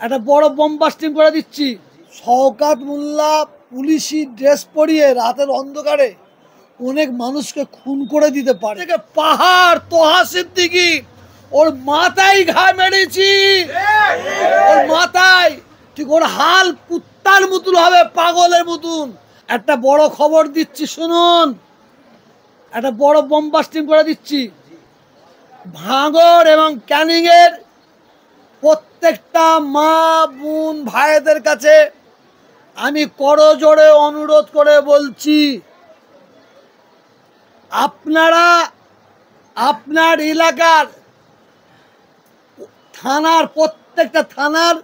একটা বড় bomb busting করে দিচ্ছি। শওকত মোল্লা পুলিশি ড্রেস পরিয়ে রাতের অন্ধকারে অনেক মানুষকে খুন করে দিতে পারে। পাহাড় তোহা সিদ্দিকী ওর মাথায় ঘা মেরেছি, ওর মাথায় ঠিক ওর হাল কুত্তার মতন হবে, পাগলের মতন। একটা বড় খবর দিচ্ছি শুনুন, একটা বড় বোম বাস্টিং করে দিচ্ছি। ভাঙড় এবং ক্যানিং এর প্রত্যেকটা মা বোন ভাইদের কাছে আমি করজোড়ে অনুরোধ করে বলছি, আপনারা আপনার এলাকার থানার প্রত্যেকটা থানার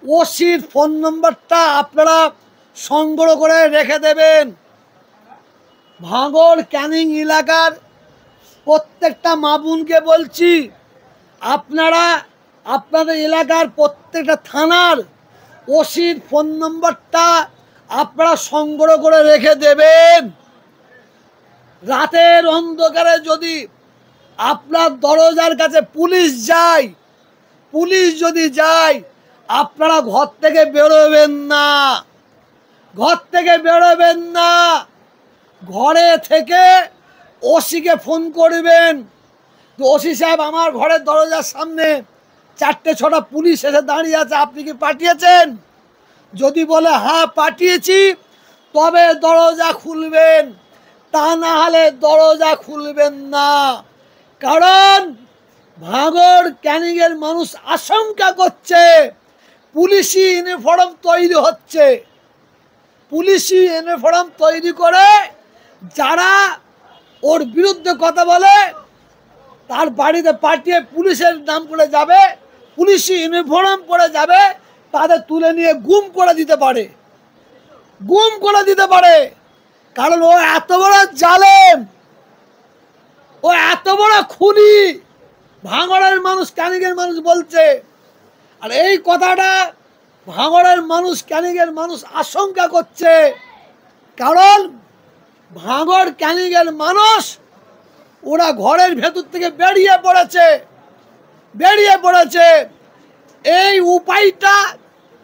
ওসির ফোন নম্বরটা আপনারা সংগ্রহ করে রেখে দেবেন। ভাঙড় ক্যানিং এলাকার প্রত্যেকটা মা বোনকে বলছি, আপনারা আপনাদের এলাকার প্রত্যেকটা থানার ওসির ফোন নম্বরটা আপনারা সংগ্রহ করে রেখে দেবেন। রাতের অন্ধকারে যদি আপনার দরজার কাছে পুলিশ যায়, পুলিশ যদি যায়, আপনারা ঘর থেকে বেরোবেন না, ঘর থেকে বেরোবেন না। ঘরে থেকে ওসিকে ফোন করবেন, ওসি সাহেব আমার ঘরের দরজার সামনে 4-6টা পুলিশ এসে দাঁড়িয়ে আছে, আপনি কি পাঠিয়েছেন? যদি বলে হ্যাঁ পাঠিয়েছি, তবে দরজা খুলবেন, তা না হলে দরজা খুলবেন না। কারণ ভাঙড় ক্যানিংয়ের মানুষ আশঙ্কা করছে পুলিশি ইউনিফর্ম তৈরি হচ্ছে। পুলিশি ইউনিফর্ম তৈরি করে যারা ওর বিরুদ্ধে কথা বলে তার বাড়িতে পাঠিয়ে পুলিশের নাম করে যাবে, পুলিশি ইউনিফর্ম পরে যাবে, তাদের তুলে নিয়ে গুম করে দিতে পারে, গুম করে দিতে পারে। কারণ ও এত বড় জালেম, ও এত বড় খুনি। ভাঙড়ের মানুষ ক্যানিংয়ের মানুষ বলছে, আর এই কথাটা ভাঙড়ের মানুষ ক্যানিংয়ের মানুষ আশঙ্কা করছে। কারণ ভাঙড় ক্যানিংয়ের মানুষ ওরা ঘরের ভেতর থেকে বেরিয়ে পড়েছে, বেরিয়ে পড়েছে। এই উপায়টা,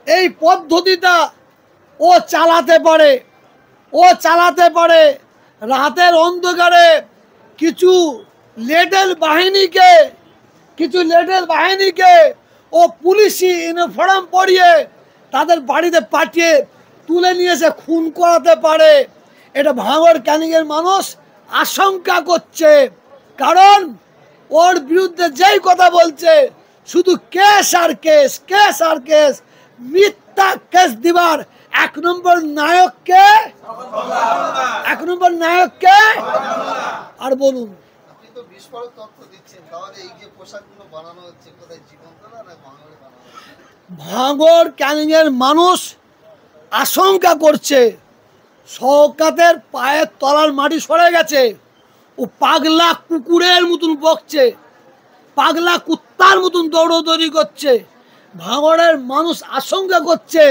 এই পদ্ধতিটা ও চালাতে পারে, ও চালাতে পারে। রাতের অন্ধকারে কিছু লেডেল বাহিনীকে ও পুলিশি ইউনিফর্ম পরিয়ে তাদের বাড়িতে পাঠিয়ে তুলে নিয়ে এসে খুন করাতে পারে। এটা ভাঙড় ক্যানিংয়ের মানুষ আশঙ্কা করছে। কারণ ওর বিরুদ্ধে যেই কথা বলছে শুধু কেস আর কেস, কেস আর কেস, মিথ্যা কেস দিবার এক নম্বর নায়ককে, এক নম্বর নায়ককে। আর বলুন, আপনি তো বিস্ফোরক তথ্য দিচ্ছেন, তাহলে এই যে পোশাকগুলো বানানো হচ্ছে কোথায় জীবনতলা না ভাঙড়ে বানানো হচ্ছে? ভাঙড় ক্যানিংয়ের মানুষ আশঙ্কা করছে শওকতের পায়ের তলার মাটি সরে গেছে, ও পাগলা কুকুরের মতন বকছে, পাগলা কুত্তার মতন দৌড়দৌড়ি করছে। ভাঙড়ের মানুষ আশঙ্কা করছে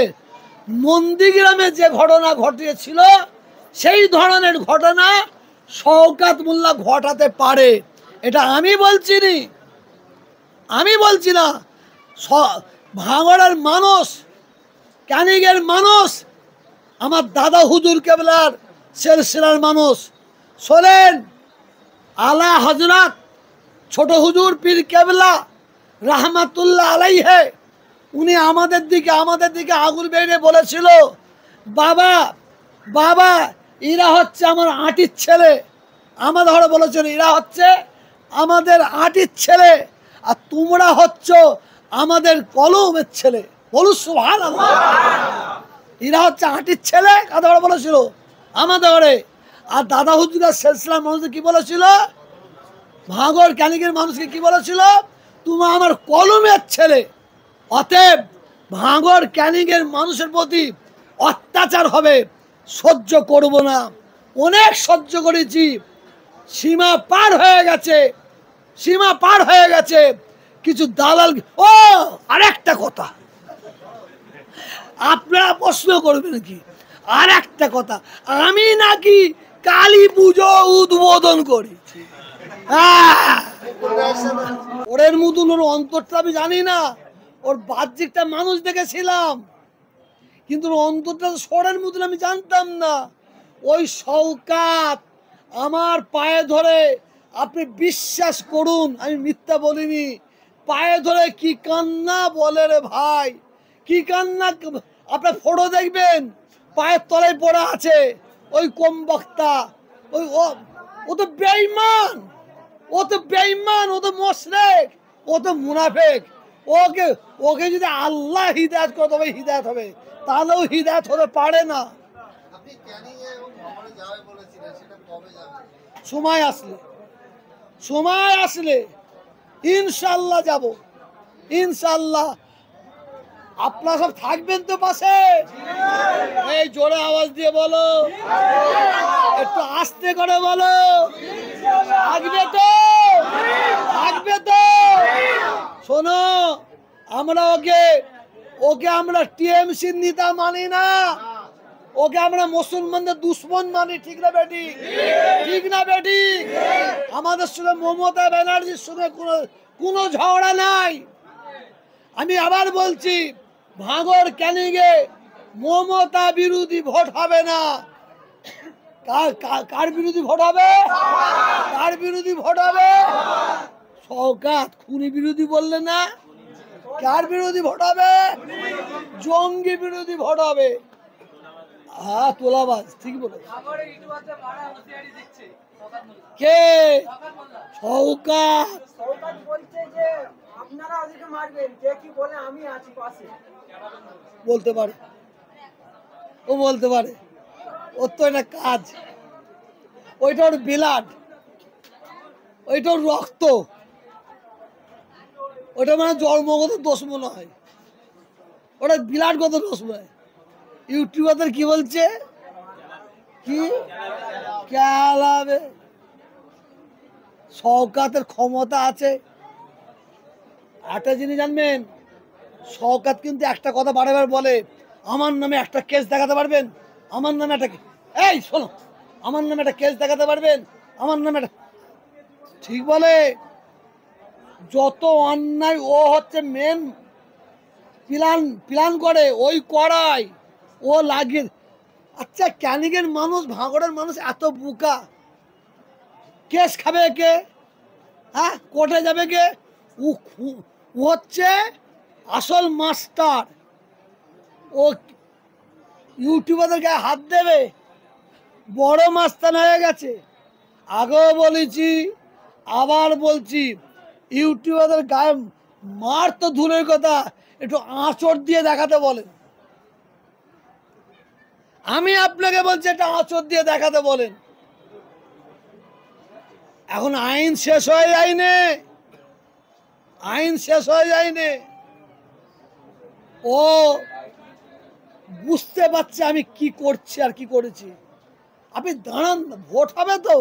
নন্দীগ্রামে যে ঘটনা ঘটিয়েছিল সেই ধরনের ঘটনা শওকত মোল্লা ঘটাতে পারে। এটা আমি বলছি নি, আমি বলছি না। ভাঙড়ের মানুষ, ক্যানিংয়ের মানুষ, আমার দাদা হুজুর কেবলার সিলসিলার মানুষ। শোনেন, আলা হযরত ছোট হুজুর পীর কেবলা রাহমাতুল্লাহ আলাইহে, উনি আমাদের দিকে আঙুল বেরিয়ে বলেছিল, বাবা বাবা এরা হচ্ছে আমার আঁটির ছেলে। আমাদের ঘরে বলেছিল এরা হচ্ছে আমাদের আঁটির ছেলে, আর তোমরা হচ্ছ আমাদের কলমের ছেলে। বলুন সুবহানাল্লাহ। এরা হচ্ছে আঁটির ছেলে, কাদের ঘরে বলেছিল? আমাদের ঘরে। আর দাদা হুজুরের সিলসিলার মানুষদের কি বলেছিল? ভাঙড় ক্যানিংয়ের মানুষকে কি বলেছিল? তুমি আমার কলমের ছেলে। অতএব ভাঙড় ক্যানিংয়ের মানুষের প্রতি অত্যাচার হবে, সহ্য করব না। অনেক সহ্য করেছি, সীমা পার হয়ে গেছে, সীমা পার হয়ে গেছে। কিছু দালাল। ও আরেকটা কথা আপনারা প্রশ্ন করবেন কি, আর একটা কথা, আমি নাকি কালী পুজো উদ্বোধন করি। ওরের মতন ওর অন্তরটা আমি জানি না, ওর বাহ্যিকটা মানুষ দেখেছিলাম, কিন্তু ওর অন্তরটা তো ষড়ের মতন আমি জানতাম না। ওই শওকাত আমার পায়ে ধরে, আপনি বিশ্বাস করুন আমি মিথ্যা বলিনি, পায়ে ধরে কি কান্না বলে রে ভাই, কি কান্না। আপনার ফটো দেখবেন পায়ের তলায় পড়ে আছে ওই কম বক্তা, ওই ও তো বেঈমান, ও তো বেঈমান, ও তো মুশরিক, ও তো মুনাফিক। ওকে ওকে যদি আল্লাহ হিদায়াত করে তবে হিদায়াত হবে, তাহলেও হিদায়াত হতে পারে না। আপনি ক্যানিং এ এবং ভ্রমণে যাবে বলেছিলেন, সেটা কবে যাবেন? সময় আসলে, সময় আসলে ইনশাল্লাহ যাব, ইনশাল্লাহ। আপনারা সব থাকবেন তো পাশে? এই জোরে আওয়াজ দিয়ে বলো, একটু আস্তে করে বলো। থাকবে তো? থাকবে তো? শোনো, আমরা ওকে ওকে আমরা টিএমসির নেতা মানি না, ওকে আমরা মুসলমানদের দুশ্মন মানি। ঠিক না বেটি? ঠিক না বেটি? আমাদের সঙ্গে মমতা ব্যানার্জির সঙ্গে কোনো ঝগড়া নাই। আমি আবার বলছি, ভাঙড় ক্যানিংয়ে মমতা বিরোধী ভোট হবে না। কার বিরোধী ভোট হবে? কার বিরোধী ভোট হবে? শওকাত খুনি বিরোধী বললে না? কার বিরোধী ভোট হবে? জঙ্গি বিরোধী ভোট হবে। হ্যাঁ, তোলাবাজ, ঠিক বলে। কে? শওকাত। সরকার বলছে যে আপনারা ওদেরকে মারবেন, যে কি বলে আমি আছি পাশে। বলতে পারে, ও বলতে পারে, ওর তো একটা কাজ, ওইটা ওর ব্লাড, ওইটা ওর রক্ত, ওটা মানে জন্মগত দোষ মনে হয়, ওটা ব্লাডগত দোষ মনে হয়। ইউটিউবারদের কি বলছে, কি খেলাবে? শওকাতের ক্ষমতা আছে। একটা জিনিস জানবেন, শওকাত কিন্তু একটা কথা বারবার বলে, আমার নামে একটা কেস দেখাতে পারবেন, আমার নামে একটা, এই শোনো, আমার নামে একটা কেস দেখাতে পারবেন, আমার নামে একটা, ঠিক বলে। যত অন্যায় ও হচ্ছে মেন প্ল্যান করে, ওই করায় ও লাগিয়ে। আচ্ছা, ক্যানিংয়ের মানুষ, ভাঙড়ের মানুষ এত বোকা, কেস খাবে কে? হ্যাঁ, কোর্টে যাবে কে? ও হচ্ছে আসল মাস্টার। ও ইউটিউবারদের গায়ে হাত দেবে, বড় মাস্তান হয়ে গেছে। আগেও বলেছি, আবার বলছি, ইউটিউবারদের গায়ে মার তো দূরের কথা, একটু আঁচড় দিয়ে দেখাতে বলেন। আমি আপনাকে বলছি, একটা আঁচড় দিয়ে দেখাতে বলেন। এখন আইন শেষ হয়ে যায়নি, আইন শেষ হয়ে যায়নি। ও বুঝতে পারছে আমি কি করছি আর কি করেছি। আপনি দাঁড়ান, ভোট হবে তো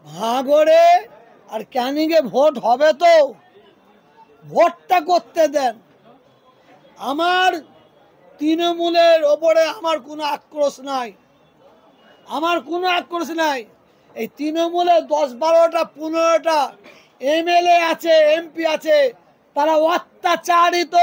ভাঙড়ে আর ক্যানিংয়ে, ভোট হবে তো, ভোটটা করতে দেন। আমার তৃণমূলের ওপরে আমার কোনো আক্রোশ নাই, আমার কোনো আক্রোশ নাই। এই তৃণমূলে 10-12টা 15টা এমএলএ আছে, এমপি আছে, তারা অত্যাচারিত,